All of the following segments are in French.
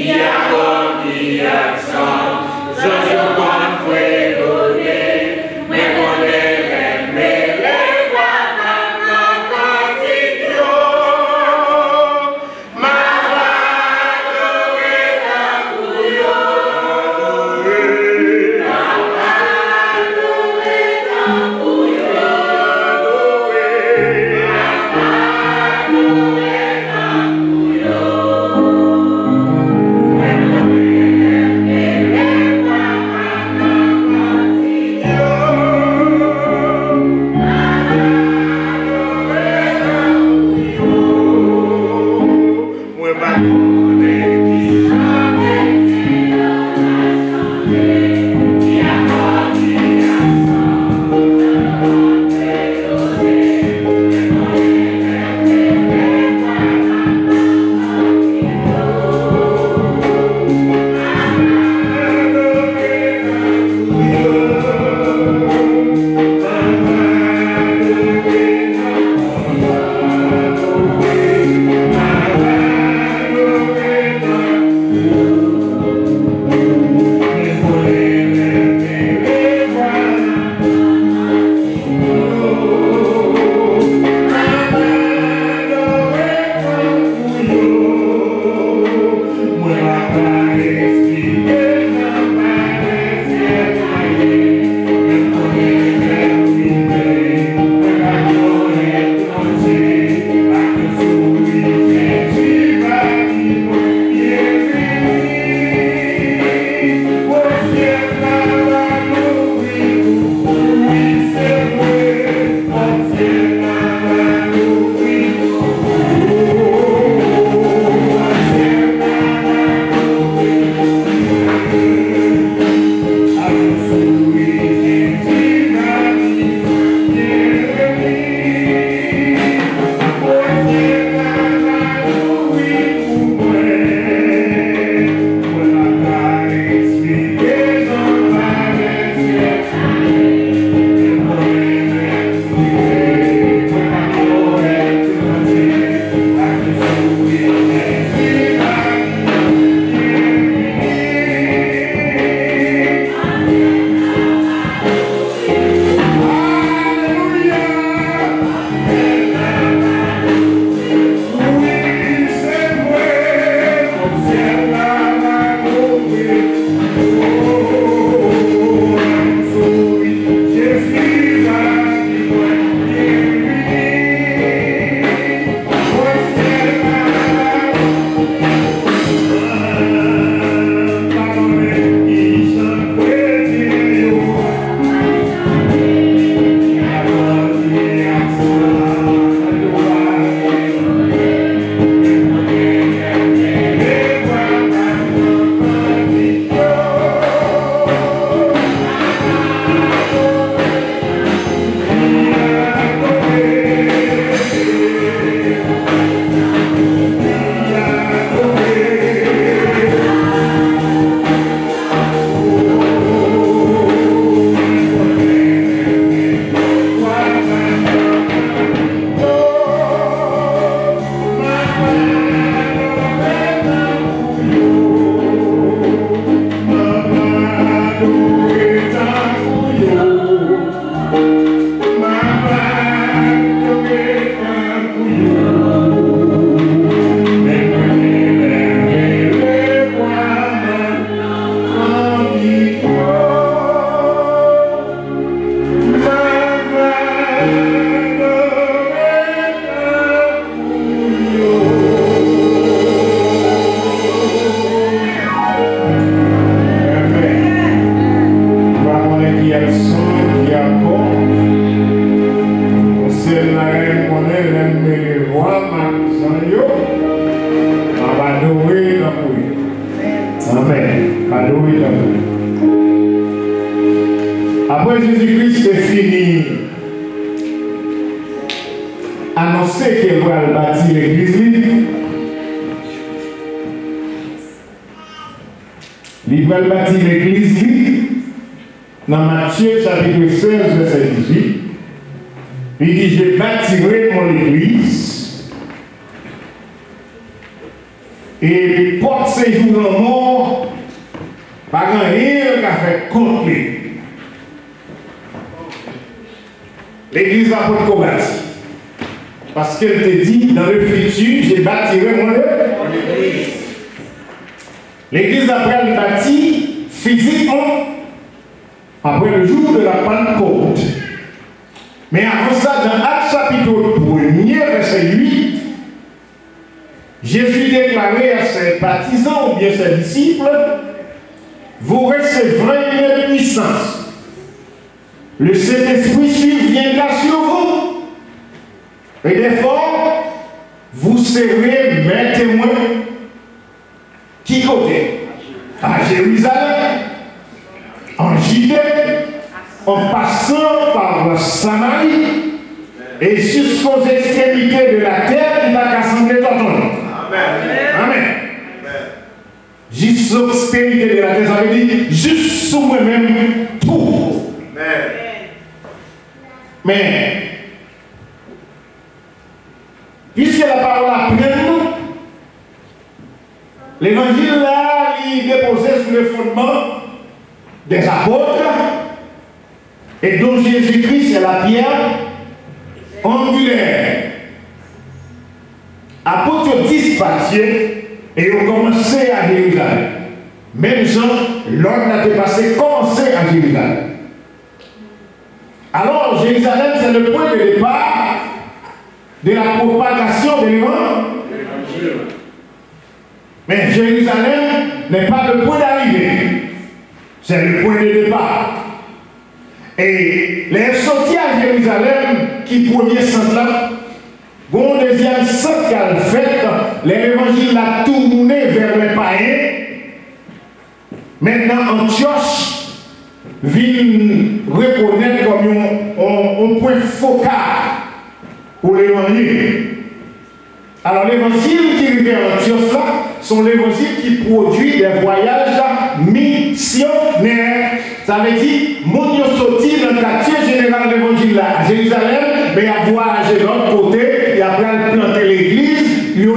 Amen. Alléluia. Après Jésus-Christ est fini, annoncer qu'il va bâtir l'église, il va bâtir l'église dans Matthieu chapitre 16, verset 18. Il dit, je bâtirai mon église et porte séjour en mort, pas grand rien qui a fait contre lui. L'église va pour combattre. Parce qu'elle te dit, dans le futur, j'ai bâtirai mon église. L'église après elle bâtit physiquement après le jour de la Pentecôte. Mais avant ça, dans Actes chapitre 1, verset 8, Jésus déclarait à ses baptisants ou bien ses disciples, vous recevrez une puissance. Le Saint-Esprit surviendra sur vous. Et d'effort, vous serez mes témoins. Qui côté? À Jérusalem, en Judée, en passant par la Samarie et jusqu'aux extrémités de la terre, il n'a qu'à sembler t'entendre. Amen. Jusqu'aux extrémités de la terre, ça veut dire juste sous moi-même tout. Mais, puisque la parole apprend nous, l'évangile là, il est déposé sur le fondement des apôtres, et dont Jésus-Christ est la pierre angulaire. Apôtres dispatchés et ont commencé à Jérusalem. Même Jean, l'ordre n'a pas passé, commencé à Jérusalem. Alors, Jérusalem, c'est le point de départ de la propagation de l'évangile. Mais Jérusalem n'est pas le point d'arrivée, c'est le point de départ. Et les sorties à Jérusalem, qui premier centre là, bon deuxième centre qu'elle fait, l'évangile a tourné vers les païens. Maintenant, Antioche vient reconnaître comme un point focal pour l'évangile. Alors l'évangile qui vient à Antioche là, sont l'évangile qui produit des voyages missionnaires. Ça veut dire, mon yo sorti dans le quartier général de l'évangile là, à Jérusalem, mais il a voyagé de l'autre côté, il a planté l'église, il a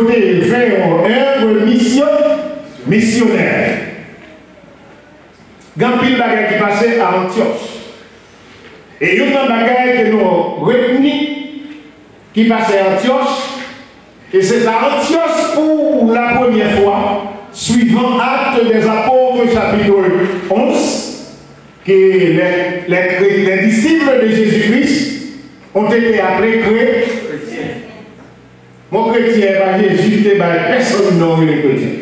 fait une œuvre missionnaire. Grand pile bagaille qui passait à Antioche. Et il y a un bagaille que nous retenons qui passait à Antioche. Et c'est à Antioche pour la première fois, suivant Actes des Apôtres, chapitre 11, que les disciples de Jésus-Christ ont été appelés chrétiens. Mon chrétien, Jésus, personne n'a les chrétiens.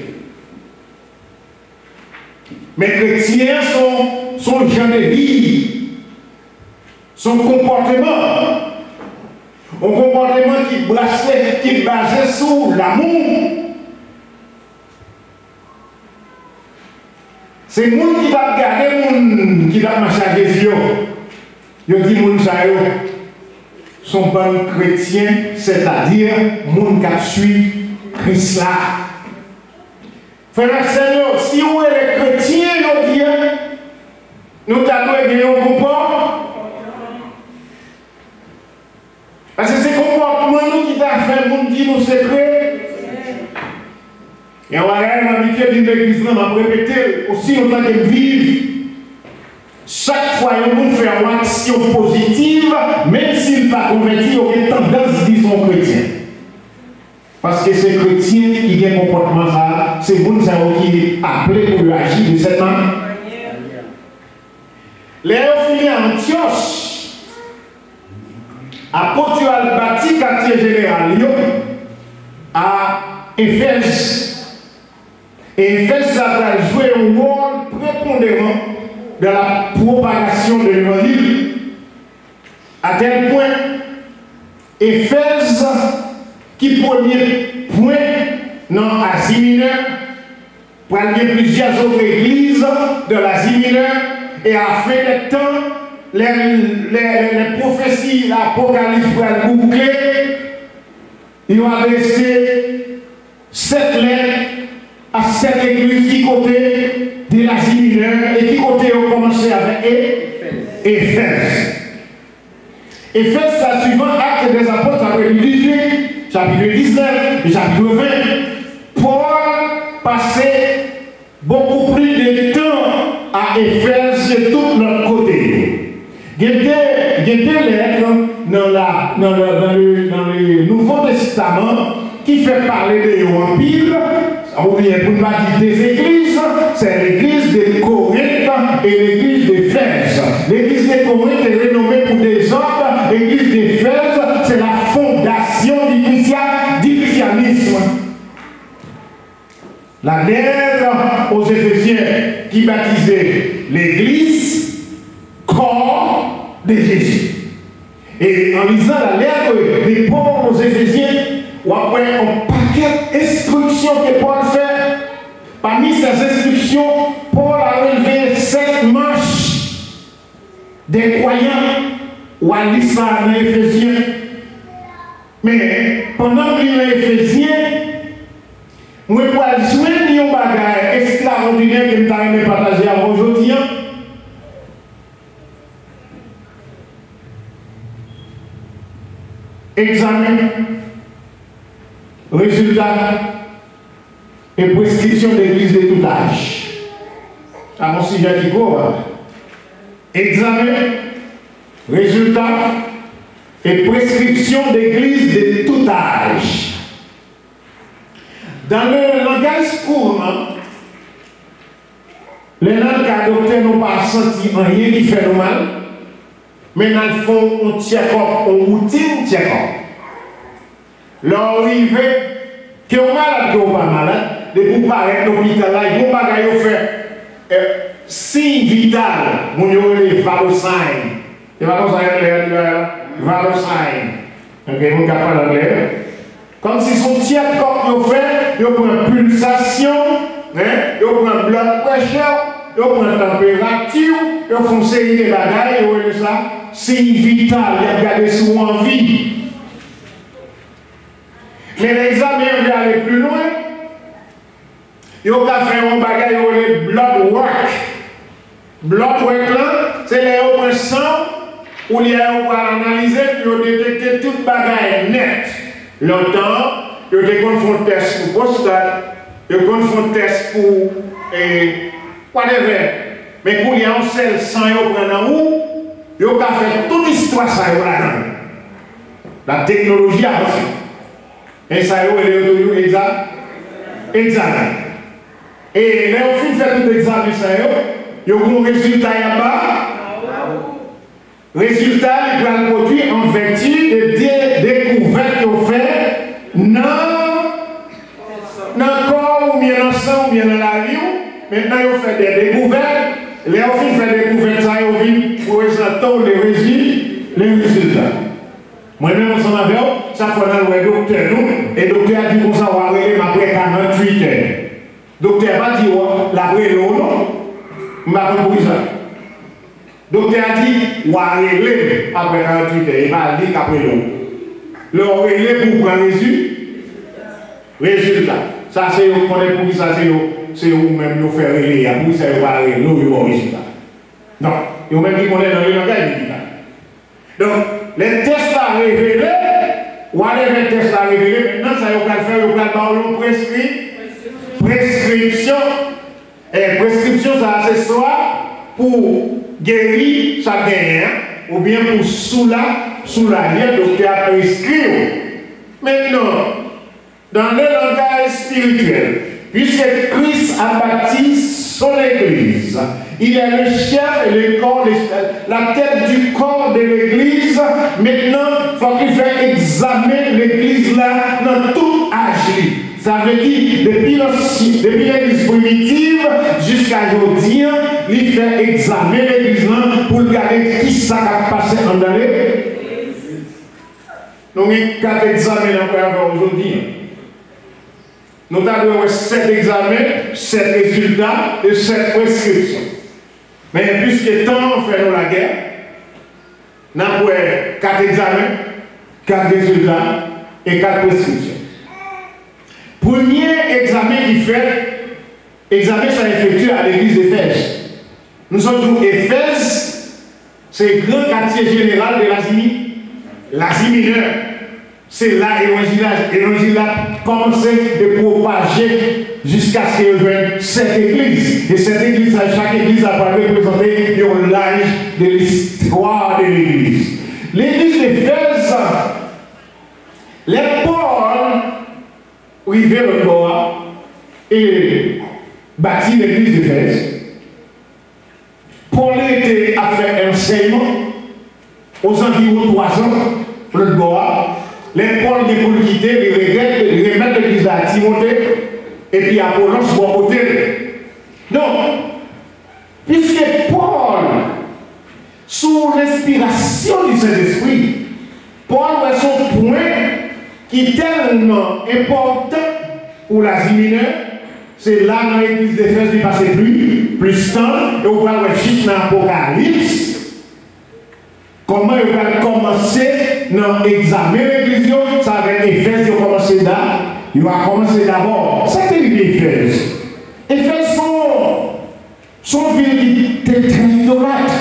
Mais chrétiens sont gens de vie, son comportement. Un comportement qui est basé sur l'amour. C'est le monde qui va regarder, qui va marcher à Jésus. Il dit que les sont bons chrétiens, c'est-à-dire les gens qui suivent Christ là. Frère Seigneur, si vous êtes les chrétiens, nous avons gagné un comportement. Parce que c'est le comportement qui t'a fait, nous dit nos secrets. Et on va aller habitué d'une église, on va répéter aussi longtemps qu'elle vive. Chaque fois que nous faisons une action positive, même s'il n'est pas converti, il y a une tendance, disons, chrétien. Parce que c'est chrétien qui a un comportement ça, c'est vous qui est appelé pour agir de cette manière. Les filles à Antioche, apôtre a bâti quartier général à Éphèse. Et Éphèse a joué un rôle prépondérant dans la propagation de l'évangile. À tel point, Éphèse, qui premier point dans l'Asie mineure, pour aller plusieurs autres églises de l'Asie mineure, et à fin des temps, les prophéties, l'Apocalypse pour être bouclé, ils ont adressé 7 lettres à cette église qui côté de l'Asie mineure et qui côté ont commencé avec Éphèse. Éphèse, ça suivant Actes des Apôtres, chapitre 18, chapitre 19, chapitre 20. Paul passé beaucoup plus de temps à Éphèse que tout notre côté. Il y a des lettres dans le Nouveau Testament qui fait parler de l'Empire, ou bien pour ne pas dire des églises, c'est l'église de Corinthe et l'église d'Éphèse. L'église de Corinthe est renommée pour des ordres, l'église d'Éphèse, c'est la fondation du christianisme. La lettre aux Éphésiens qui baptisait l'église, corps de Jésus. Et en lisant la lettre des Paul aux Éphésiens, ou après un paquet d'instructions que Paul fait, parmi ces instructions, Paul a relevé 7 manches des croyants ou à l'histoire dans Éphésiens. Mais pendant que les Éphésiens, moi, pour jouer un bagage extraordinaire que nous avons partagé avec aujourd'hui, examen, résultat et prescription d'église de tout âge. À mon sujet qui court. Examen, résultat et prescription d'église de tout âge. Dans le langage courant, les langues adoptées n'ont pas senti rien qui fait mal, mais dans le fond, on check-up, on routine check-up. L'arrivée, que on malade, que on pas malade, de vous paraître l'hôpital là, il faut pas faire signe vital, mon yo les valocine. Les valocine, les valocine. Ok, mon capable d'anglais. Comme si son tiers corps yo fait, yo prend pulsation, yo prend blood pressure, yo prend température, yo font série de bagailles, yo voyez ça, signe vital, il y a gardé sous en vie. Mais l'examen va aller plus loin. Il y a fait un bagage, il y a blood work. Blood work là, c'est les au sang où il y a analyser et détecter toute bagaille net. Longtemps, il y a des tests pour prostate, il y a des tests pour whatever. Mais pour y a un seul sang, il y a où, il y a fait toute l'histoire ça là-dedans. La technologie a fait. Et ça y est, examen. Et là, au fin de fait tout l'examen, ça y est, il y a un résultat là-bas. Résultat, il doit le produire en vertu de découvertes qu'on fait dans le corps, ou bien dans le sang, ou bien dans la vie. Maintenant, il fait des découvertes. Là, au fin de fait des découvertes, ça y est, pour présenter les résultats. Moi-même, on s'en avait, ça faut aller au docteur, nous, et le docteur a dit qu'on s'en va aller après 48 heures. Le docteur n'a pas dit, la vraie l'eau, non. Je ne vais pas pour ça. Le docteur a dit, on va régler après 48 heures. Il va dire qu'après l'eau. Le régler pour prendre résultat. Ça, c'est vous connaissez pour ça, c'est vous-même qui faire régler. Pour ça, vous va régler l'eau, résultat. Non. Et vous-même qui connaissez dans le langage médical. Donc, les tests à révéler, ou les tests à révéler, maintenant, ça y est, faire, vous allez prescription. Et prescription, ça c'est soit pour guérir sa guerre, ou bien pour soulager, donc il a prescrit. Maintenant, dans le langage spirituel, puisque Christ a bâti son Église, il est le chef et le corps, la tête du corps de l'Église. Maintenant, il faut qu'il fasse examiner l'Église là dans tout âge. Ça veut dire, depuis l'Église primitive jusqu'à aujourd'hui, il fait examiner l'Église là pour regarder qui ça a passé en l'année. Donc, il y a 4 examens encore aujourd'hui. Nous avons 7 examens, 7 résultats et 7 prescriptions. Mais puisque tant on fait nous la guerre, nous avons 4 examens, 4 résultats et 4 prescriptions. Premier examen qui fait, examen ça effectué à l'église d'Éphèse. Nous sommes tous Éphèse, c'est le grand quartier général de l'Asie mineure. C'est là l'évangile a commencé de propager jusqu'à ce qu'il y ait cette église. Et cette église, chaque église a représenté l'âge de l'histoire de l'église. L'église d'Éphèse, les Paul arrivaient le bois et bâtit l'église d'Éphèse. Paul était à faire un enseignement aux environs 3 ans, le bois. Les Paul qui pour le quitter, les remettre l'église à Timothée, et puis Apollos pour côté. Donc, puisque Paul, sous l'inspiration du Saint-Esprit, Paul a son point qui est tellement important pour l'Asie mineure, c'est là dans l'église d'Éphèse qui passe plus de temps, et on va voir juste dans l'Apocalypse. Comment il va commencer dans l'examen de l'église, ça va Éphèse, il va commencer là. Il va commencer d'abord. C'était l'Éphèse. Éphèse, son ville était très idolâtre.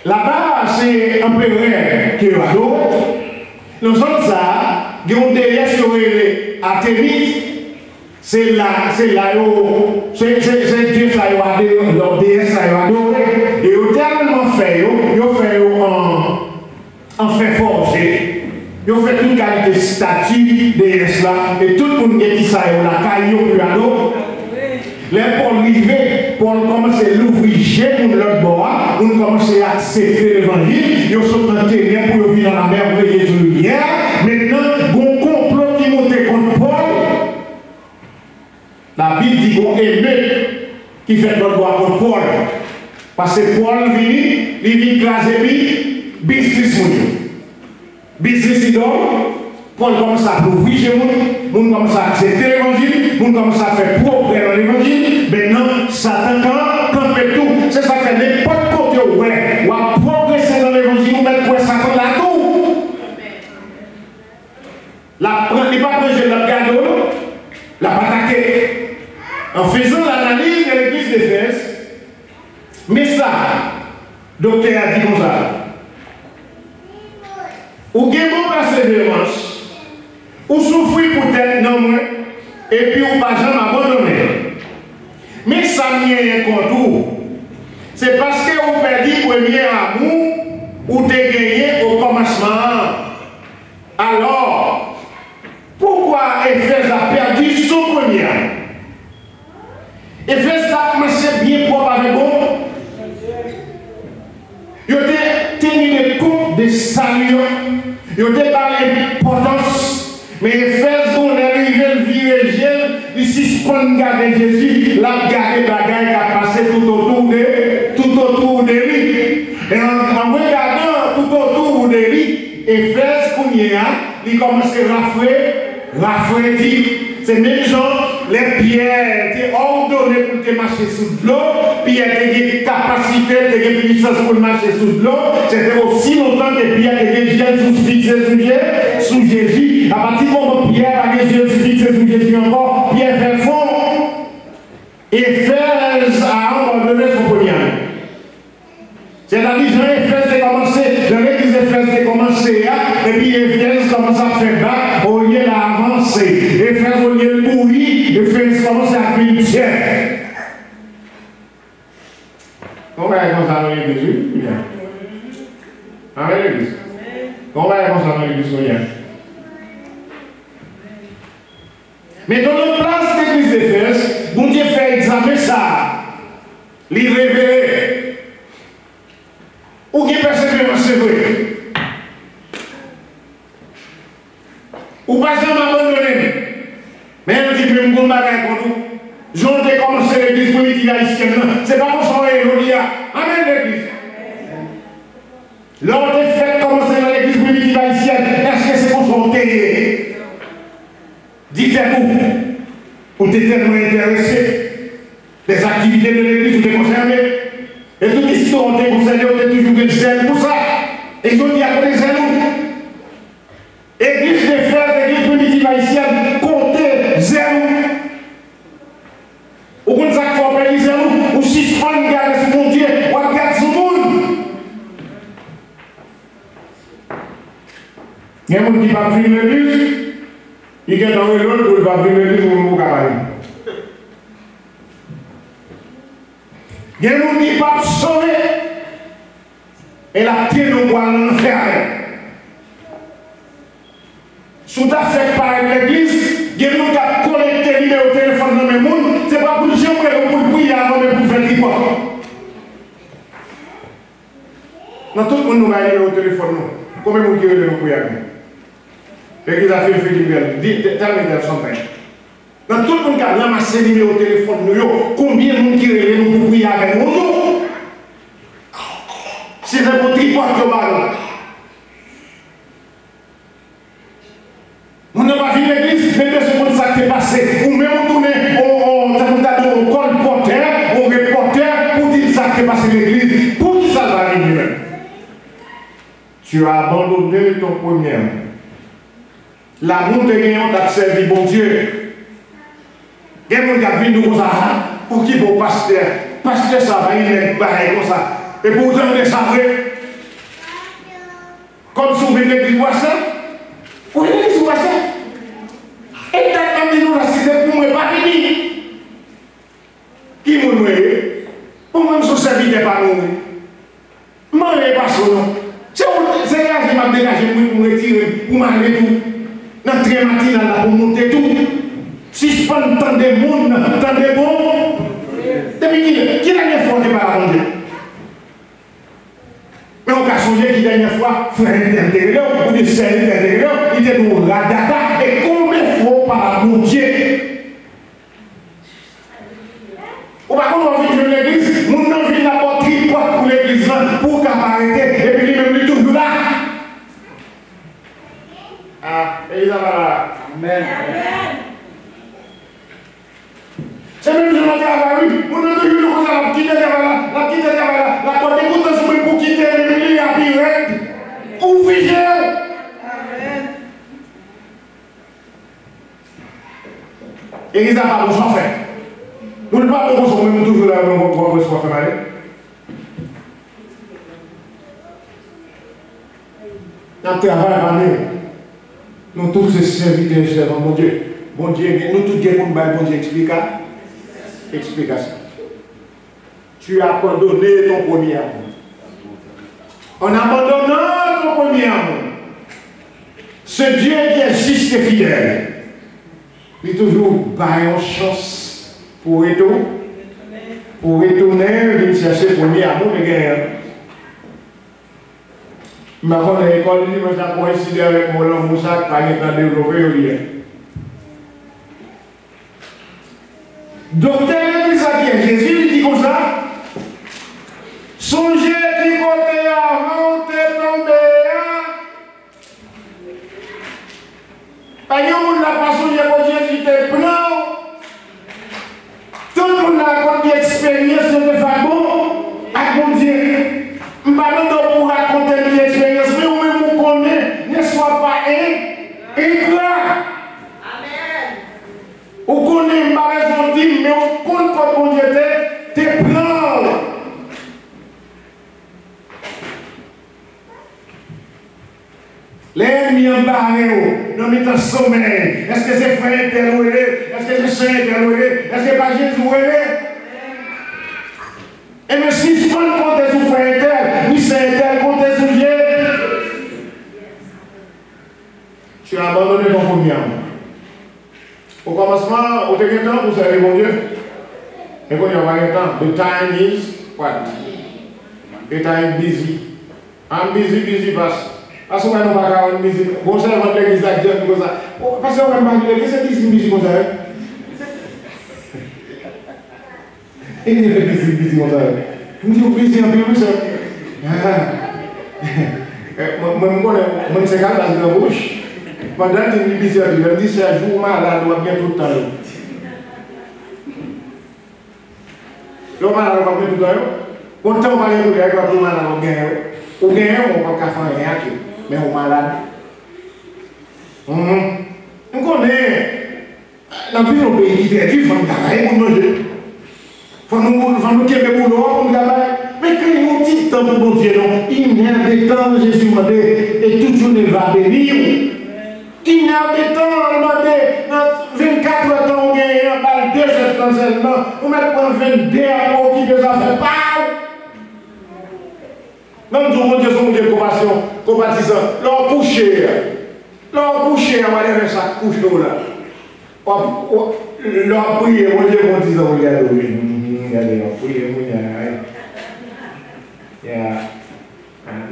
Là-bas, c'est un peu vrai qui est là-haut. Dans ce ça, il y a un déesse sur Artémis. C'est là, c'est Dieu, ça y va, leur déesse, ça y va adorer. Et au tellement fait, ils ont fait en fait forger. Ils ont fait toute qualité de statue déesse là. Et tout le monde qui ça y la caille, ils ont les Paul arrivés, Paul commence à l'ouvrir pour l'autre bois, on commence à accepter l'évangile, ils sont en terrain pour vivre dans la merveille de lumière. Maintenant, bon complot qui monte contre Paul. La Bible dit qu'on aime qui fait notre droit contre Paul. Parce que Paul vient, il vient écraser business. Business idole, Paul commence à ouvrir chez nous, on commence à accepter l'évangile, on commence à faire progrès dans l'évangile. Maintenant, Satan campait tout. C'est ça que n'importe côté où on va progresser dans l'évangile, on met quoi Satan là tout. Il n'est pas prêché de la garde, il n'a pas attaqué. En faisant l'analyse de l'église d'Éphèse, mais ça, docteur a dit comme ça. Ou gagnez persévérance, ou souffrir peut-être non moins, et puis ou pas jamais abandonner. Mais ça n'y est un contour. C'est parce que vous perdez le premier amour, ou vous avez gagné au commencement. Alors, pourquoi Éphèse a perdu son premier amour? Éphèse a commencé bien propre avec vous. Il a tenu les comptes des saluts. Il a pas l'importance. Mais Éphèse, on est arrivé le virage, il suspend garder Jésus, la garder bagaille qui a passé tout autour de lui. Et en regardant tout autour de lui, Éphèse, il commence à rafraîchir. C'est même gens. Les pierres étaient ordonnées pour te marcher sous l'eau, pierres qui avaient capacité, qui avaient puissance pour marcher sous l'eau. C'était aussi longtemps que pierres qui avaient sous Jésus. À partir du moment où pierre a les yeux fixés sous Jésus encore, pierre fait fond. Éphèse a abandonné son premier. C'est-à-dire que Éphèse a commencé, l'église d'Éphèse a commencé, et puis Éphèse commence à faire bas, au lieu d'avancer. Éphèse au lieu de mourir, Éphèse commence à cuire pierre. Comment est-ce qu'on s'en va à l'église? Amen l'église. Comment est-ce qu'on s'en va à l'église? Mais dans notre place d'église d'Éphèse, bon Dieu fait examiner ça, les révéler. Ou qui persévérance, c'est vrai. Ou pas jamais abandonné. Mais un petit peu de bagaille pour nous. J'en ai commencé l'église politique haïtienne. C'est pas pour ça qu'on est Amen l'église. Lors des fêtes commencer dans l'église politique haïtienne, est-ce que c'est pour son terre? Dites-vous, on était tellement intéressé. Les activités de l'église, on était concernés. Et tout ici, on est concerné, on est toujours des zèle pour ça. Et ils ont dit à côté de nous. Église d'Éphèse, l'église politique haïtienne, comptez zéro. Au bout de ça, il faut payer zéro. Ou suspendre, garder sur mon Dieu, ou garder sur le monde. Il y a des gens qui ne peuvent pas venir l'église. Il y a dans l'autre pour ne pas venir l'église pour nous travailler. Il y a des gens qui ne peuvent pas sauver. Et la tête nous va l'enfer. Si tu as fait par l'église, il y a des gens qui ont connecté le numéro de téléphone dans le monde. Ce n'est pas pour les gens qui ont prier avant de faire quoi. Dans tout le monde, nous avons au téléphone. Combien de gens qui ont le prier? L'église a fait le fait du bien. Terminez son père. Dans tout le monde qui a ramassé le numéro au téléphone, combien de gens qui ont le prier avec nous? C'est un bon tripot que vous avez. On n'a pas vu l'église, mais de ce monde ça qui est passé. Ou même on tourne, on colporteur, on reporter pour dire ça qui est passé l'église. Pour qui ça va arriver? Tu as abandonné ton premier. L'amour de gagnant t'a servi, bon Dieu. Il y a des gens qui ont vu comme ça. Pour qui bon pasteur? Pasteur, ça va, il est pareil comme ça. Et pourtant, on est savré. Comme si on venait de l'église Boissin. Où est l'église Boissin? Et t'as dit nous la cité pour moi, pas fini. Qui m'a dit? Pour moi, je suis serviteur par nous. Moi, je ne sais pas son nom. C'est là que je m'ai dégagé pour me retirer, pour m'arrêter tout. Dans le train matinal, pour monter tout. Suspendre tant de monde, tant de bons. Depuis qui n'a pas fait par la bonne? Mais on a changé qui dernière fois, frère intérieur, ou des sœurs intérieurs, il était nous radata, et combien de fois par mon Dieu? Ou par contre, on vit de l'église, nous n'avons vu n'importe qui pour l'église, pour qu'elle arrête, et puis lui-même, il est toujours là. Ah, et il va là. Amen. C'est même je m'en dis à la rue, on a toujours eu la petite la porte d'écoute sur le pour quitter le milieu à Pirate. Ouvrez-le. Amen. Et ils n'ont pas besoin de faire. Nous ne pas besoin de toujours là, nous ne pouvons pas besoin de faire. Dans le travail, nous tous ces serviteurs, mon Dieu. Bon Dieu, nous tous les gens, bon Dieu, explication. Tu as abandonné ton premier amour. En abandonnant ton premier amour, ce Dieu qui est juste et fidèle, il toujours baille en chance pour retourner, il chercher le premier amour de guerre. Mais quand l'école, il m'a coïncidé avec mon homme Moussa, qui a été développé. Docteur Elisabeth, Jésus il dit comme ça. Songez qui côté avant de tomber. Pas de monde n'a pas songé que Jésus était blanc. Tout le monde n'a pas eu expérience de faire bon à mon Dieu. Je ne vais pas pour raconter l'expérience, mais vous-même vous connaissez, ne sois pas ingrat. On connaît ma raison dit, mais on compte comme mon Dieu t'es blanc. Les en barré, dans le sommeil. Est-ce que c'est frère interloué? Est-ce que c'est soeur interloué? Est-ce que pas Jésus et mais si je prends le compte de frère inter, ni c'est inter, compte de Dieu, tu as abandonné ton premier amour. Au commencement, au dernier temps, vous savez, mon Dieu, et quand il y a un temps, the time is what? The time busy. I'm busy, parce qu'on n'a pas de busy. Bon, ça va l'église à Dieu, comme ça. Parce qu'on n'a pas de l'église, c'est busy comme ça. Et il est busy comme ça. Je dis, busy un peu plus ça. Moi, je sais quand dans la bouche. Pendant que je dis, je dis, c'est un jour malade, on va bien tout le temps. Le malade, on va bien tout le temps. Pourtant, on va bien tout le temps, on va bien tout le temps. On gagne, on va pas faire rien, mais on est malade. On connaît. Dans le pays, il faut travailler pour manger. Il faut nous quitter le boulot pour travailler. Mais quand on dit tant pour Dieu, il y a des temps, Jésus m'a dit, et tout le monde va bénir. Il a des temps, on a 24 heures, on gagne un balle, 2 heures seulement, on met pour 22 heures qui déjà fait pas. Même tout le monde son Dieu de compassion, compatissant. L'on couche, on va aller faire ça, couche là. L'on prie, mon Dieu, mon disant, regardez, regardez, on prie,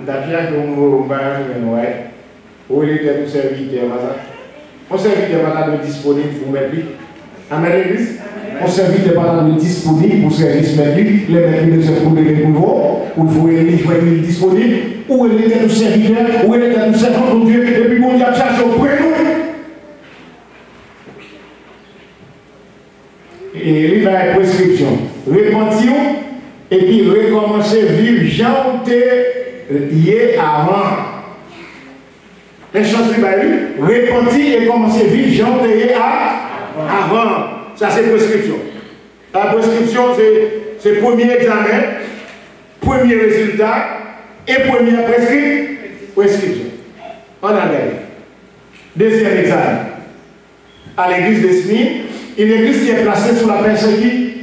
d'après que vous m'avez où il était tout serviteur, on serviteur pas disponible pour mettre lui. Amen, l'église. On serviteur pas disponible pour service mettre lui. Les mettre de pour le pouvoir, pour vous élire disponible. Où il était tout serviteur, où il était tout servant de Dieu, et puis mon Dieu a cherché auprès de nous. Et il va une prescription. Repentir, et puis recommencer à vivre, janter hier avant. Les choses qui vont repentir et commencer à vivre, janter avant. Ça, c'est prescription. La prescription, c'est le premier examen, premier résultat et première prescription. On a regardé. Deuxième examen. À l'église de Smith, une église qui est placée sous la persécution.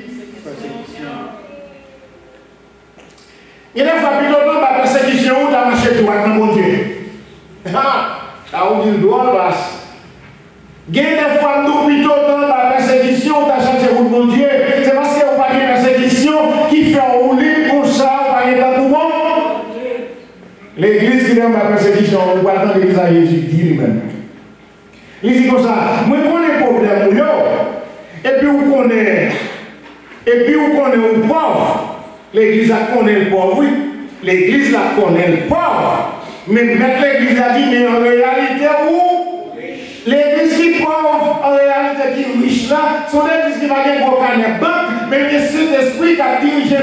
Il y a des fois plutôt dans la persécution où tu as marché droit dans mon Dieu. Ah, on dit le droit basse. Il y a des fois plutôt dans la persécution où tu as cherché pour mon Dieu. C'est parce qu'on parle de persécution qui fait rouler pour ça, on parle de tout le monde. L'église qui est dans la persécution, on va attendre l'église à Jésus dit lui-même. Il dit comme ça, moi je connais le problème, et puis vous connaissez le pauvre. L'église a connaît le pauvre, oui. L'église la connaît le pauvre. Mais l'église a dit, mais en réalité, où? L'église qui est pauvre, en réalité, qui est riche là, son église qui va gagner au carnet banque, mais que cet esprit qui a dirigé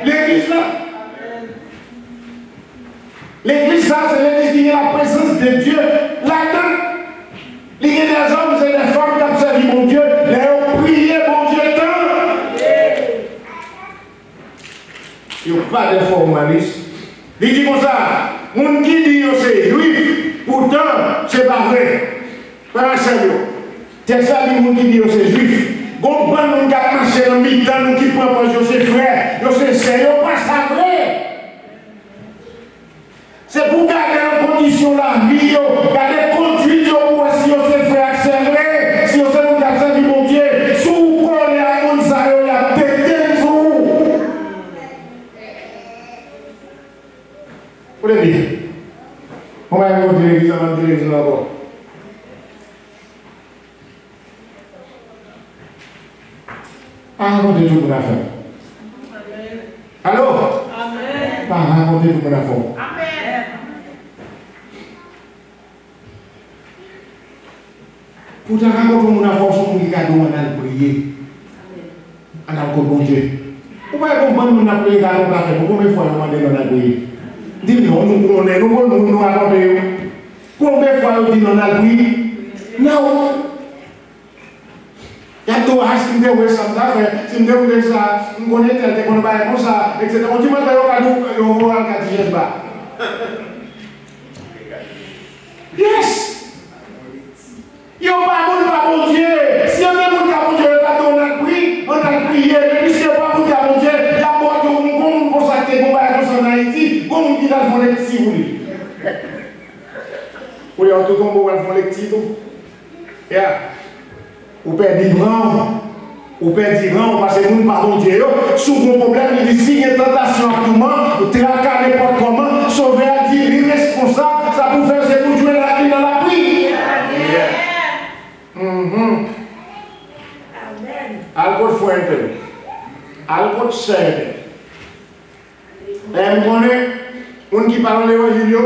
l'église là. L'église là, c'est l'église qui a la présence de Dieu là-dedans. Il y a des hommes et des femmes qui ont servi mon Dieu, les ont prié mon Dieu tant. Il n'y a pas de formalisme. Il dit comme ça, mon qui dit que c'est juif, pourtant c'est pas vrai. Pas sérieux. C'est ça qui dit que c'est juif. Bon, bon, nous qui marché dans le mi-temps, nous qui prenons pour ses frères, nous c'est sérieux, pas ça vrai. C'est pour garder en condition la vie, garder conduite pour si on se fait accélérer, si on se fait accélérer mon Dieu, si on connaît à mon salaire, il y a pété tout. Vous voulez dire? On va aller à l'église avant de l'église là-bas. Ah, racontez tout mon affaire. Allô? Amen. Pas raconter tout mon affaire. Amen. Pour te raconter mon affaire, son petit cadeau, on a prié. On a encore bon Dieu. Vous pouvez comprendre mon appelé dans mon affaire. Combien de fois on a demandé on a prié? Dis-nous, nous racontons. Combien de fois on dit on a prié? Non. Il y a deux haches qui me disent ça, si me disent ça, je connais tel, comme ça, etc. On dit, moi, je vais voir le catéchisme. Yes! Il n'y a pas bon Dieu. Si on a bon Dieu, on a prié. Mais si il n'y a pas bon Dieu, il y a pas de monde pour ça qui est en Haïti, comme on dit dans le petit, vous voulez. Vous voulez, en tout cas, on va faire les petits tout. Ou perdez grand, parce que nous, pardon Dieu, sous mon problème, il dit si il y a une tentation à tout le monde, ou traquer n'importe comment, sauver à dire l'irresponsable, ça vous fait c'est vous jouer la vie dans la prière. Alcool faut un peu. Alcool c'est. Et on connaît, on qui parle de l'évangile,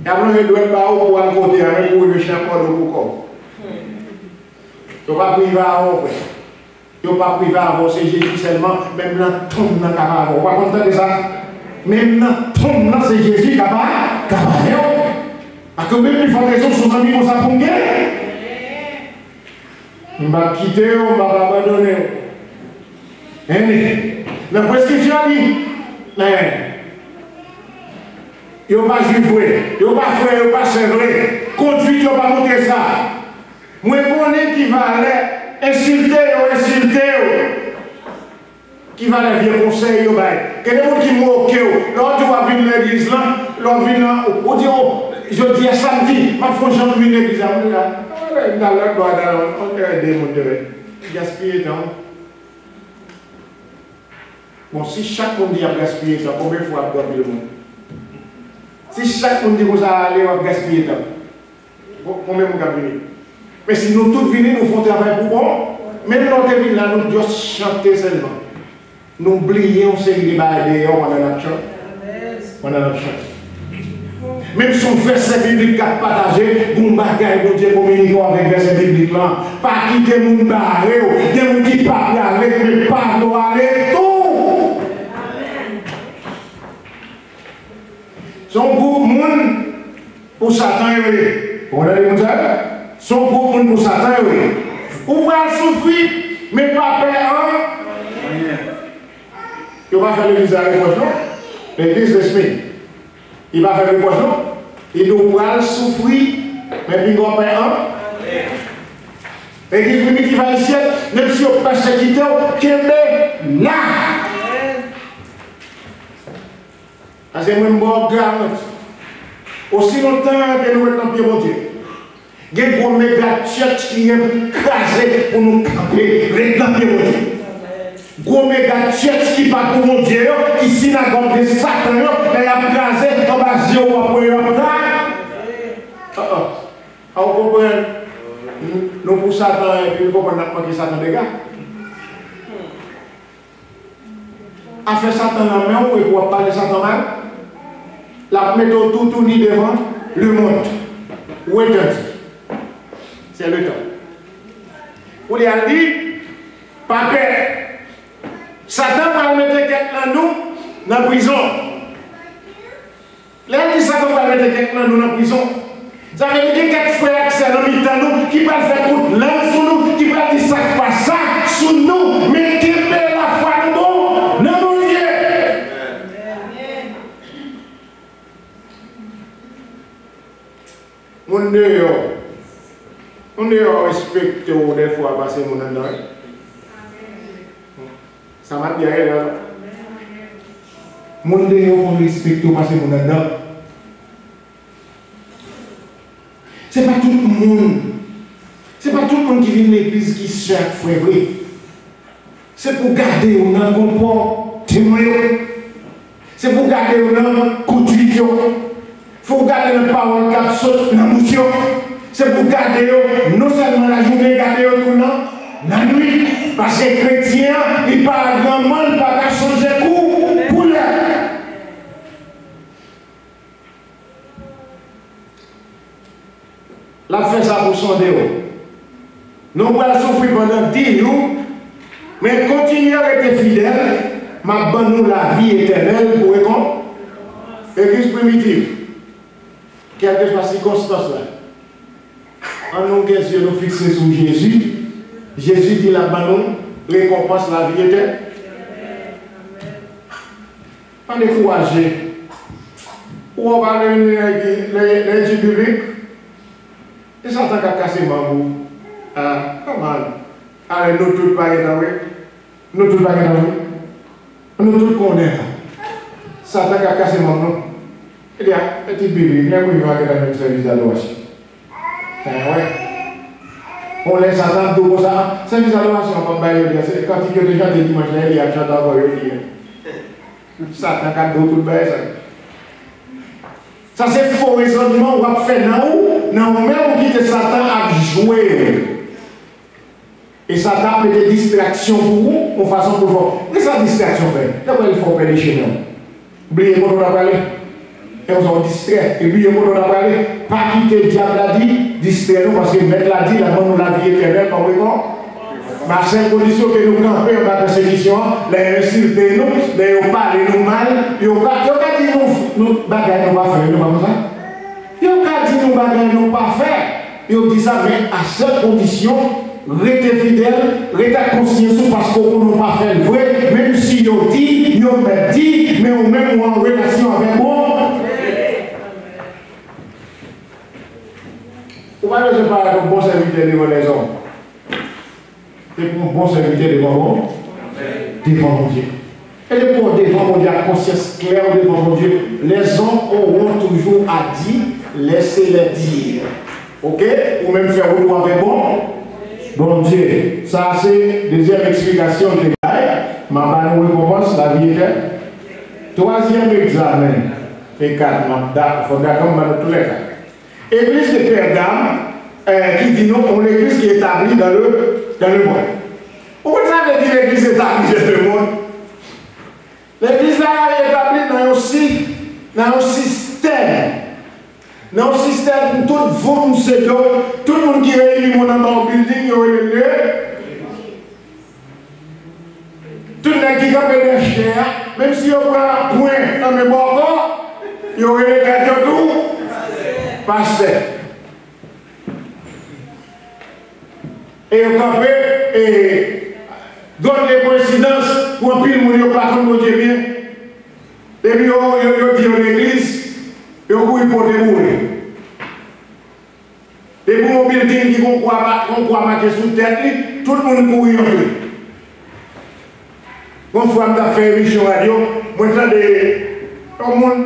et après on doit être là pour aller côté avec le chien pour le corps. Il ne faut pas priver avant. Il ne faut pas priver avant, c'est Jésus seulement. Même là, tombe dans le cabaret. Vous ne comprenez ça? Même là, tombe là, c'est Jésus qui cabaret. Parce que même les fondations sont amis pour ça pour gagner. On va quitter, on va abandonner. La prescription dit, il ne faut pas juger, il ne faut pas faire, il ne faut pas servir. conduite, on va montrer ça. Moi, je connais qui va aller insulter, qui va aller vieux conseil, il y a des gens qui moquent, l'autre va venir à l'église, l'autre vient, on dit, je dis à samedi, ma foi, j'en viens à l'église, on va aider mon Dieu, gaspiller temps. Bon, si chaque monde dit à gaspiller temps, combien de fois doit le monde? Si chaque monde dit que ça aller à gaspiller temps, combien de fois venir? Mais si nous tous venons, nous faisons travail pour bon, même dans notre ville là, nous devons chanter seulement. Nous oublions ce qui est d'ailleurs pendant la chante. Même son verset biblique a partagé, vous bagaille pour Dieu communiquer avec verset biblique là. Pas quitter mon barré, des gens qui parlent avec, mais pas aller tout. Son groupe monde pour Satan, vous avez dit ça? Son groupe monde pour Satan, ou va souffrir, mais pas peur. Il va faire l'église à l'époque, non? L'église de Smith. Il va faire l'époque, non? Il doit souffrir, mais il va faire un. L'église primitive haïtienne, même si on passe à quitter, qu'il est là. Parce que moi, je garantis. Aussi longtemps que nous sommes en pied, mon Dieu. Il y a des méga church qui est crasé pour nous camper, réclamer, mon Dieu. Gros méga church qui va pour mon Dieu, qui synagogue de Satan, mais il a crasé, on va dire, on va prendre on comprend. Nous pour Satan, et puis nous comprenons que Satan dégage. A fait Satan en main, ou pour parler de Satan mal, la méthode tout tourne devant le monde. Où est-ce? C'est le temps. Vous lui avez dit, pas peur. Satan va mettre quelqu'un nous dans la prison. Là, dit Satan va mettre quelqu'un nous dans la prison. Ça veut dire que quelques frères qui sont dans nous, qui va faire toute l'âme sur nous, qui va dire ça, pas ça, sur nous, mais qui met la foi de bon, dans nos yeux. On est respecté des fois parce que mon endroit. Ça m'a bien là. Mon on respecte parce que mon endroit. C'est pas tout le monde. C'est pas tout le monde qui vient de l'église qui cherche frère. C'est pour garder on a comportement. C'est pour garder on a conduite. Il faut garder la parole qui saute dans l'émotion. C'est pour garder non seulement la journée, garder tout la nuit. Parce que les chrétiens, ils parlent grand monde, ils ne peuvent pas changer coup pour l'heure. La fait ça pour son déo. Nous allons souffrir pendant 10 jours, mais continuez à être fidèles, ma bonne nous la vie éternelle pour répondre. Église primitive, quelle que soit la circonstance là. En nous les yeux nous fixés sur Jésus, Jésus dit la bonne récompense la vie éternelle. Pas décourager. Ou on va l'étude biblique. Et ça t'a cassé Mamou. Ah, comment? Allez, nous tous pas dans nous tous pas dans nous tous connaissons. Ça t'a cassé Mamou. Il y a une petite Bible, il y a un dans le service d'adoration. Ouais. On laisse attendre tout comme ça. Service d'adoration, on va pas dire. Quand il y a des gens qui dimanche, il y a un chanteur encore. Ça t'a cassé tout le bail. Ça c'est faux raisonnement qu'on va faire dans même qui Satan a joué. Et Satan met des distractions pour vous, en façon pour vous. Qu'est-ce que la distraction fait? D'abord, il faut faire chez nous. Oubliez moi on a parlé. Et on s'en distrait. Et oubliez moi on a parlé. Pas quitter le diable l'a dit, distrait-nous parce que Maître l'a dit, la bonne la vie éternelle, comprenez-vous? Ma seule condition que nous campons dans la persécution, les insulter nous, les parler nous mal, ils n'ont pas dit nous bagaille nous pas faire, nous pas ça. Ils n'ont pas dit nous bagaille nous pas faire. Ils ont dit ça, mais à seule condition, restez fidèles, restez conscients parce qu'on n'a pas fait le vrai, même si ils ont dit, ils ont même dit, mais on même en relation avec moi. devant mon Dieu. Et les pauvres devant mon Dieu, à conscience claire devant mon Dieu, les hommes auront toujours à dire, laissez-les dire. Ok? Ou même faire au avec bon Dieu. Ça, c'est deuxième explication de l'Église. Ma nous récompense la vie est. Troisième examen. Et quatre, il faut d'accord dans tous les cas. Église de Pergame, qui dit non, on l'église qui est établie dans le monde. Pourquoi ça veut dire l'église établie dans le monde? L'église là est établie dans un système. Dans un système pour tout le monde, tout le monde qui réunit dans un building, il y a le lieu. Tout le monde qui a des chairs, même si on prend un point dans mes bords, il y aurait les gars tout, pasteur. Et on campé et donne les coïncidences pour un pile, on pas comme Dieu bien. Et puis on dit à l'église, et on couille pour démourir. Et pour un building qui va marquer sous tête, tout le monde couille en plus. Quand je vais faire une émission radio, moi je dis au monde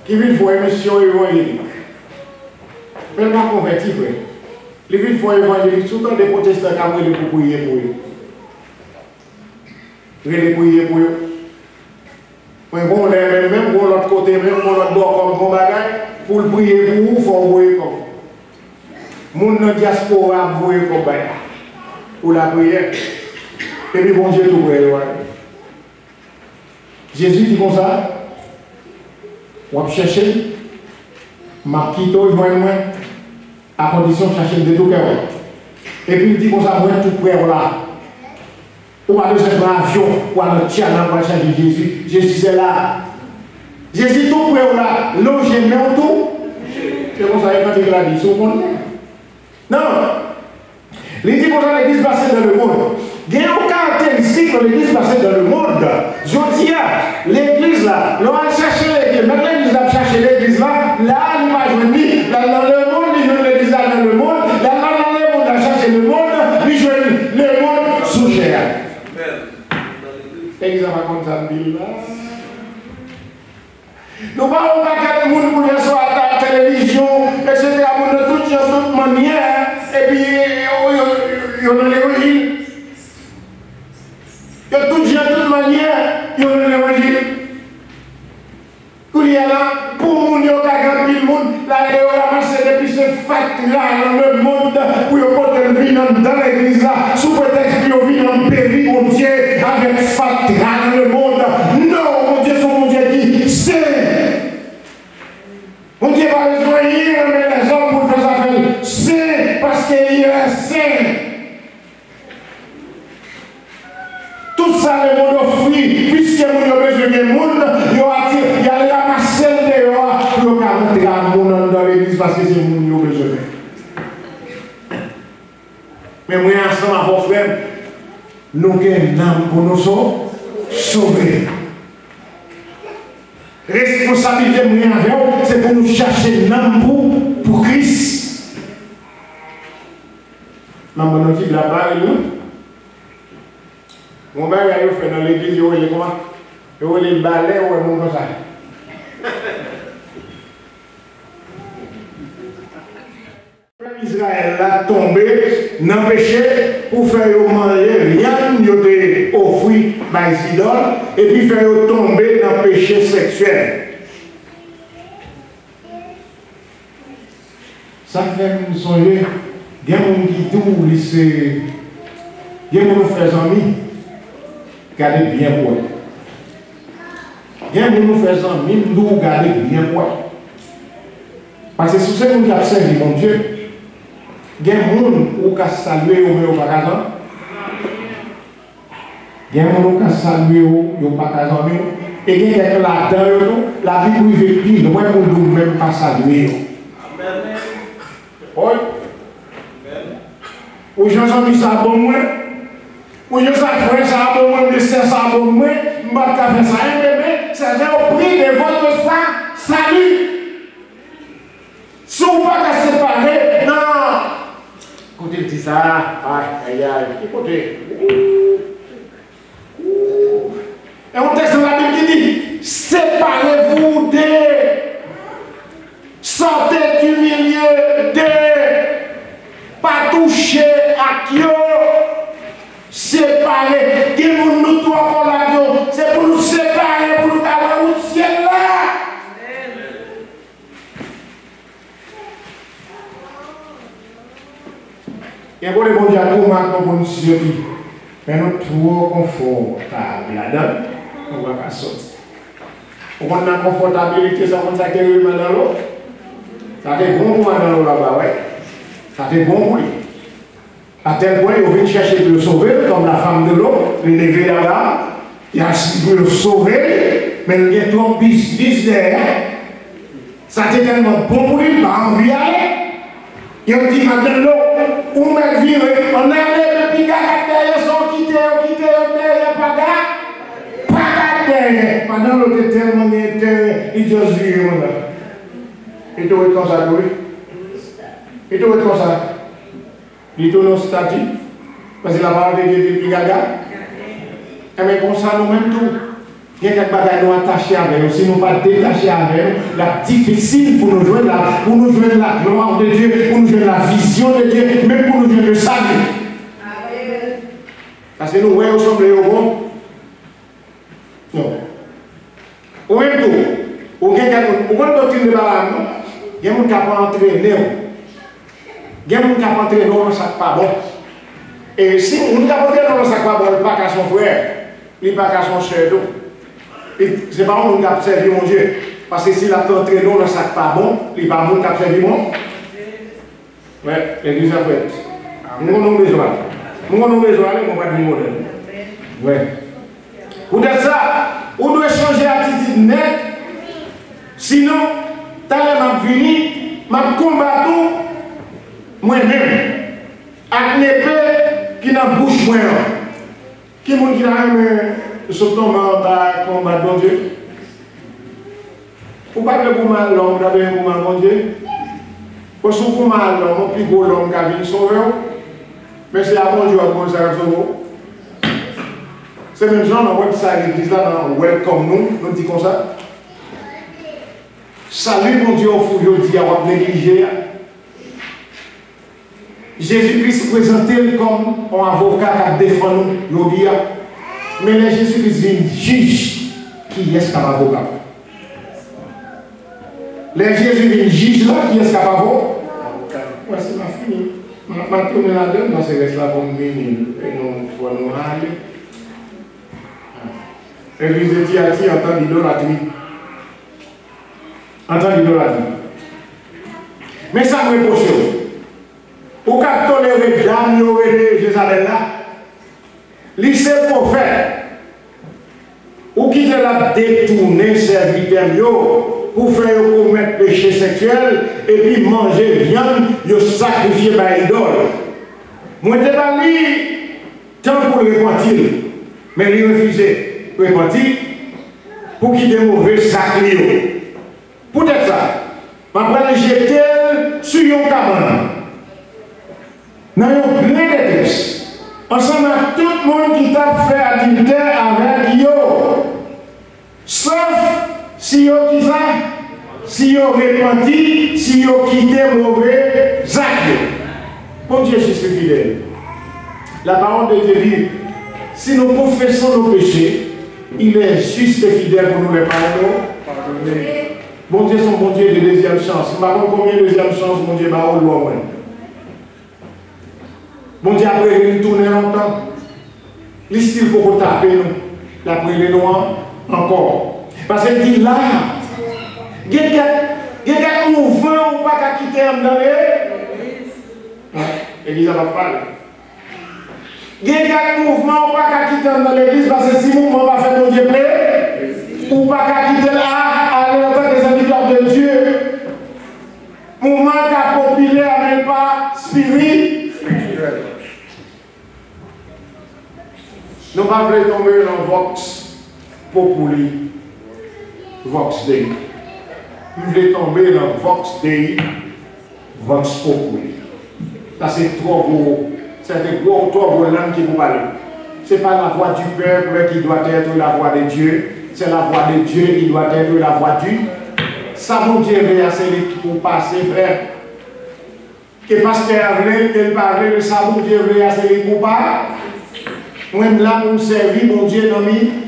qui vient faire une émission évangélique. Mais je ne suis pas converti, frère. Les villes font évangélique, souvent des protestants qui ont pour prier pour eux. Ils prier pour eux. Mais bon, même pour l'autre côté, même pour l'autre bord, comme bagaille, pour prier pour vous, il faut envoyer comme. Moun dans la diaspora, envoyer comme bagaille. Pour la prière. Et puis bon Dieu tout près. Jésus dit comme ça, on va chercher, ma petite moi, à condition de chercher de tout cœur. Et puis il dit comme ça, moi tout près là. On va besoin d'un avion, pour aller tirer pour chercher Jésus. Jésus est là. Jésus tout près là, logé, mais tout. C'est comme ça quand il a dit, c'est bon. Non. Il dit comme ça, l'église passée dans le monde. Il y a une caractéristique de l'église passée dans le monde. Je dis, l'église là, on va chercher l'église. Maintenant, l'église va chercher l'église là, il va venir. Dans le monde, il veut l'église là dans le monde. Dans le monde, il chercher le monde. Il veut le monde sous chair. L'église va comme ça, nous ne parlons pas qu'à tout le monde pour soit à la télévision, etc. Pour toute manière. Et puis, il y a l'évangile. Il y a tout de manière, il y a l'évangile. Il y a là, pour mon Dieu, il y a le monde, là, il y a ramassé depuis ce fait là dans le monde, pour y porter le vin dans l'église là, sous prétexte qu'il y a un péri, mon Dieu, avec fait là dans le monde. Non, mon Dieu, c'est mon Dieu qui sait. Mon Dieu va les soigner, mais les hommes pour faire ça, c'est parce qu'il est saint. Tout ça, le monde offre, puisque nous avons besoin de monde, il y a la masse dehors pour rentrer à monde dans l'église parce que c'est le monde qui a besoin. Mais moi, ensemble, à vos frères, nous avons une âme pour nous sauver. Responsabilité, c'est pour nous chercher une âme pour Christ. Maman, nous dit là-bas, mon père a fait dans l'église, il est comment? Il est balai ou est comme ça. Israël a tombé dans le péché pour faire manger rien, il a offert par les idoles et puis faire tomber dans le péché sexuel. Ça fait nous songer, il y a des gens qui disent, il y a des gens qui font amis. Gardez bien pour eux. Bien pour nous faire ça, nous gardez bien pour eux. Parce que si c'est nous qui avons servi mon Dieu, il y a des gens qui ont salué au Pakistan. Il y a des gens qui ont salué au Pakistan. Et il y a quelqu'un là-dedans, la vie privée pile, moi pour nous même pas saluer. Amen. Oui. Aux gens ont mis ça bon moi. Ou je sais que ça a bon, mais c'est ça a bon, mais je ne vais pas faire ça, mais c'est au prix de votre salut. Si on ne va pas séparer, non. Écoutez, dit ça, aïe, aïe, écoutez. Et on texte dans la Bible qui dit, séparez-vous des, sortez du milieu des, pas toucher à Dieu, séparer, qui nous trois pour la Dieu, c'est pour nous séparer, pour nous avoir au ciel là. Et pour les bons dieux, pour nous survivre, mais nous trop confortables là-dedans, on ne va pas sortir. On a une confortabilité, ça comme ça qui est dans l'eau. Ça fait bon pour dans l'eau là-bas, ouais. Ça fait bon pour lui. À tel point, il vient chercher de le sauver, comme la femme de l'eau, il est levé là-bas, il a essayé de le sauver, mais il y a trop de business derrière. Ça fait tellement bon pour lui, il n'a pas envie d'aller. Il a dit, maintenant l'eau, on m'a viré, on a les petits gars derrière, sont quittés, derrière, pas gars. Maintenant, l'autre est tellement intérêt, il dit aux yeux, il doit être comme ça, oui. Il doit être comme ça. Il doit nos statuts. Parce que la parole de Dieu est plus gaga. Et bien, comme ça, nous-mêmes, tout. Il y a quelques bagages nous attachés avec nous. Si nous ne pas détachés avec nous, c'est difficile pour nous jouer la gloire de Dieu, pour nous jouer la vision de Dieu, même pour nous jouer le salut. Parce que nous, voyons, nous sommes les bon. Non. Ou même tout, ou quelqu'un, ou quand doctrine de la langue, il y a des gens qui peuvent entraîner. Il y a des gens qui peuvent entraîner dans le sac pas bon. Et si on ne peut pas entrer dans le sac pas bon, il n'est pas qu'à son frère, il n'est pas qu'à son soeur. C'est pas on qui a servi mon Dieu. Parce que s'il a entré dans le sac pas bon, il n'est pas bon qui a servi mon Dieu. Oui, l'église a fait. Nous avons besoin. Nous avons besoin, nous avons pas de modèle. Oui. Pour dire ça, on doit changer d'attitude nette. Sinon, tant que je fini, je combattre moi-même. Avec l'épée qui n'a bouche moins. Qui m'a dit là, je tombe en bas, combattre mon Dieu. Vous parlez pour mal l'homme, vous avez pour mal mon Dieu. Parce que pour mal l'homme, plus beau l'homme qui a vu sauver. Mais c'est à mon Dieu à ça sauver. C'est même genre dans le website l'église là, dans Welcome nous dit comme ça. Salut mon Dieu, au fou, je dis à vous négliger. Jésus-Christ présenté comme un avocat qui défend nous, je dis. Mais Jésus-Christ est un juge qui est capable d'avocat. Les Jésus est un juge là qui est capable d'avocat. Ouais, c'est ma fini. Je vais tourner là-dedans, c'est reste là pour me venir. Et nous, pour nous aller. L'église de Tiati entend l'idolâtrie. Entend l'idolâtrie. Mais ça me reproche. Pour qu'à tolérer Dame de Jérusalem là, lycée prophète, ou qui te l'a détourné serviteur pour faire commettre péché sexuel et puis manger viande, yo sacrifier par idole. Moi, je n'ai pas dit tant pour le repentir, mais il refusait. Repentir pour qu'il ait mauvais sacré. Peut-être ça. Je vais jeter sur une cabane. Dans une grande détresse. Ensemble à tout le monde qui t'a fait adultère avec yo. Sauf si yo qui ça, si yo repenti, si yo quitté mauvais actes. Bon Dieu, je suis fidèle. La parole de Dieu dit, si nous confessons nos péchés, il est juste et fidèle pour nous les pardonner. Bon Dieu, son bon Dieu de deuxième chance. Je ne sais pas combien de deuxième chance, mon Dieu, va au loin. Bon Dieu, après, il tourne longtemps. L'istile pour taper nous. Après, les noirs, encore. Parce qu'il dit là, il y a quelques mouvements ou pas qu'à quitter dans l'église. L'église va parler. Il y a quelques mouvements ou pas qu'à quitter dans l'église parce que si le mouvement va faire mon Dieu plaît, ou pas qu'à quitter là, aller en tant que serviteur de Dieu. Mouvement qu'à populer avec pas spirituel. Nous ne pouvons pas tomber dans Vox Populi, Vox Dei. Nous voulons tomber dans Vox Dei, Vox Populi. Ça c'est trop gros. C'est trop gros langue qui vous parle. Ce n'est pas la voix du peuple qui doit être la voix de Dieu, c'est la voix de Dieu qui doit être la voix du. Ça, mon Dieu, c'est pour passer, frère. Que pasteur vrai, que parle de ça, mon Dieu, c'est pour pas. Moi, là, pour servir, mon Dieu,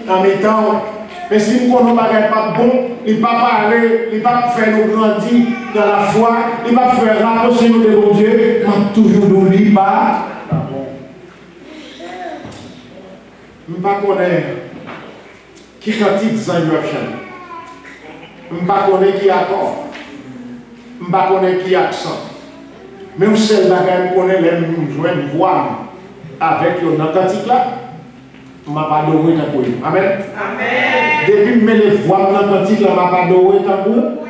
en mettant. Mais si nous ne sommes pas bon, il ne va pas parler, il ne va pas faire nous grandir dans la foi, il ne va pas faire rapprocher nous de mon Dieu, mais toujours n'oublie pas. Je ne sais pas qui quantité de gens ils doivent chanter. Je ne sais pas qui accord. Je ne sais pas qui accent. Mais on sait que je connais les jouer une voix avec une quantité là. Je ne vais pas dormir dans le Amen. Amen. Depuis que je me les voix dans la quantité là, je ne vais pas dormir dans le